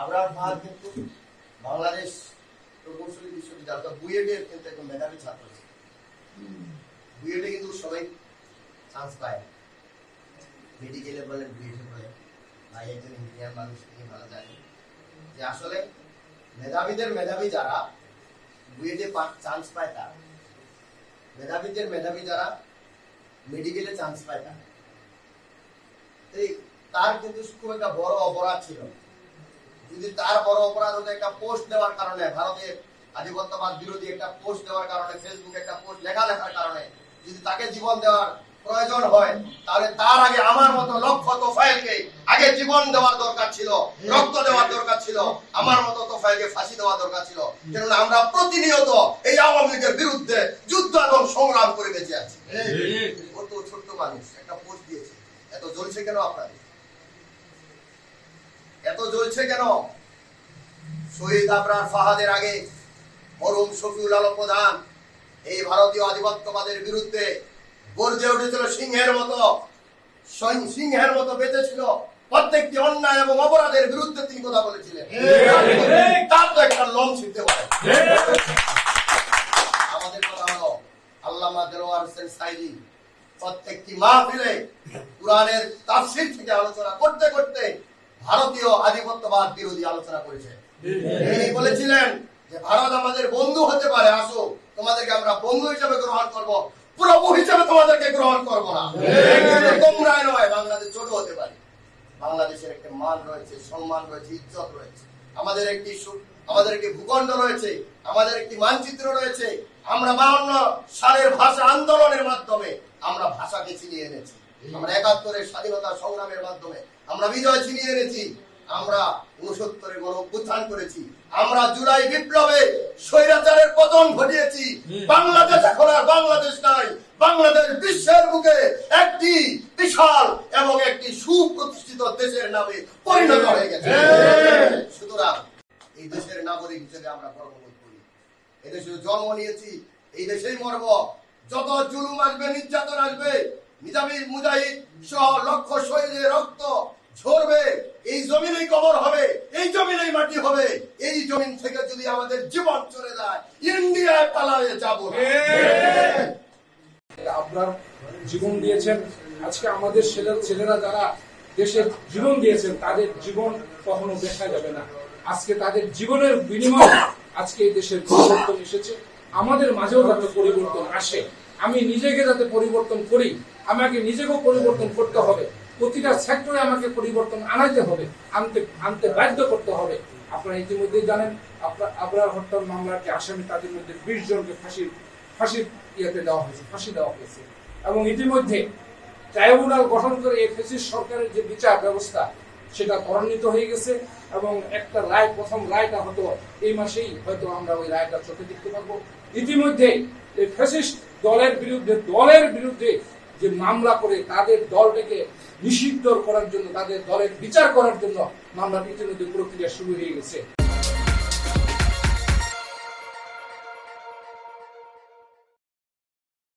আবরার ফাহাদ কিন্তু বাংলাদেশ প্রকৌশলী বিশ্ববিদ্যালয় বুয়েটের কিন্তু একজন মেধাবী ছাত্র ছিল। বুয়েটে কিন্তু সবাই চান্স পায়, মেডিকেলে বলেন, বুয়েটে বলেন, ভাই একজন ইঞ্জিনিয়ার মানুষ তিনি ভালো জানেন যে আসলে মেধাবীদের মেধাবী যারা বুয়েটে চান্স পায় তারা, মেধাবীদের মেধাবী যারা মেডিকেলে চান্স পায় তারা। তার কিন্তু খুব একটা বড় অপরাধ ছিল। যদি তার বড় অপরাধ হতো একটা পোস্ট দেওয়ার কারণে, ভারতের আধিপত্যবাদ বিরোধী একটা পোস্ট দেওয়ার কারণে, ফেসবুকে একটা পোস্ট লেখার কারণে যদি তাকে জীবন দেওয়ার প্রয়োজন হয়, তাহলে তার আগে আমার মতো লক্ষ তোফায়েলকে আগে জীবন দেওয়ার দরকার ছিল, রক্ত দেওয়ার দরকার ছিল, আমার মতো তোফায়েলকে ফাঁসি দেওয়া দরকার ছিল। কেননা আমরা প্রতিনিয়ত এই আওয়ামী লীগের বিরুদ্ধে যুদ্ধ এবং সংগ্রাম করে বেঁচে আছি। কত ছোট্ট মানুষ একটা পোস্ট দিয়েছে, এত জ্বলছে কেন আপনাদের? এত জ্বলছে কেন? শহীদ আবরার ফাহাদের আগে মরহুম শফিউল আলম প্রধান এই ভারতীয় আধিপত্যবাদের বিরুদ্ধে গর্জে উঠেছিল সিংহের মতো বেঁচেছিল। প্রত্যেকটি অন্যায় এবং অপরাধের বিরুদ্ধে তিনি কথা বলেছিলেন। তার তো একটা লোম ছিঁড়তে পারে। আমাদের কথা হলো আল্লামা দেলোয়ার হোসেন সাইদি প্রত্যেকটি মাহফিলে কুরআনের তাফসীর থেকে আলোচনা করতে করতে ভারতীয় আধিপত্যবাদ বিরোধী আলোচনা করেছে। তিনি বলেছিলেন যে ভারত আমাদের বন্ধু হতে পারে, আসো তোমাদেরকে আমরা বন্ধু হিসেবে গ্রহণ করব, প্রভু হিসেবে তোমাদেরকে গ্রহণ করব না। তোমরাই নয়, বাংলাদেশ ছোট হতে পারে, বাংলাদেশের একটা মান রয়েছে, সম্মান রয়েছে, ইজ্জত রয়েছে, আমাদের একটি ভূখণ্ড রয়েছে, আমাদের একটি মানচিত্র রয়েছে। আমরা 52 সালের ভাষা আন্দোলনের মাধ্যমে আমরা ভাষাকে ছিনিয়ে এনেছি, আমরা 71-এর স্বাধীনতা সংগ্রামের মাধ্যমে আমরা বিজয় ছিনিয়ে এনেছি, আমরা 69-এ গণঅভ্যুত্থান করেছি, আমরা জুলাই বিপ্লবে স্বৈরাচারের পতন ঘটিয়েছি। বাংলাদেশ এখন আর বাংলাদেশ নাই, বাংলাদেশ বিশ্বের বুকে একটি বিশাল এবং একটি সুপ্রতিষ্ঠিত দেশের নামে পরিণত হয়ে গেছে। সুতরাং এই দেশের নাগরিক হিসেবে আমরা গর্ববোধ করি। এদেশে জন্ম নিয়েছি, এই দেশেই মরব। যত জুলুম আসবে, নির্যাতন আসবে, মুজাহিদ সহ লক্ষ শহীদের রক্ত ঝরবে, এই জমিনেই কবর হবে, এই জমিনেই মাটি হবে। এই জমিন থেকে যদি আমাদের জীবন চলে যায়, ইন্ডিয়ায় পালায়ে যাব। আপনার জীবন দিয়েছেন, আজকে আমাদের ছেলেরা যারা দেশের জীবন দিয়েছেন তাদের জীবন কখনো দেখা যাবে না। আজকে তাদের জীবনের বিনিময়ে আজকে এই দেশের পরিবর্তন এসেছে। আমাদের মাঝেও যাতে পরিবর্তন আসে, আমি নিজেকে যাতে পরিবর্তন করি, আমাকে নিজেকেও পরিবর্তন করতে হবে। প্রতিটা সেক্টরে আমাকে পরিবর্তন আনাইতে হবে, আনতে বাধ্য করতে হবে। আপনারা ইতিমধ্যে জানেন আবরার হত্যার মামলার যে আসামি, তাদের মধ্যে 20 জনকে ফাঁসি দেওয়া হয়েছে। এবং ইতিমধ্যে ট্রাইব্যুনাল গঠন করে এই ফ্যাসিস্ট সরকারের যে বিচার ব্যবস্থা সেটা ত্বরান্বিত হয়ে গেছে। এবং একটা রায়, প্রথম রায়টা হয়তো এই মাসেই হয়তো আমরা ওই রায়টা চোখে দেখতে পাবো। ইতিমধ্যে এই ফ্যাসিস্ট দলের বিরুদ্ধে যে মামলা করে তাদের দলটাকে নিষিদ্ধ করার জন্য, তাদের দলের বিচার করার জন্য মামলাটি ইতিমধ্যে প্রক্রিয়া শুরু হয়ে গেছে।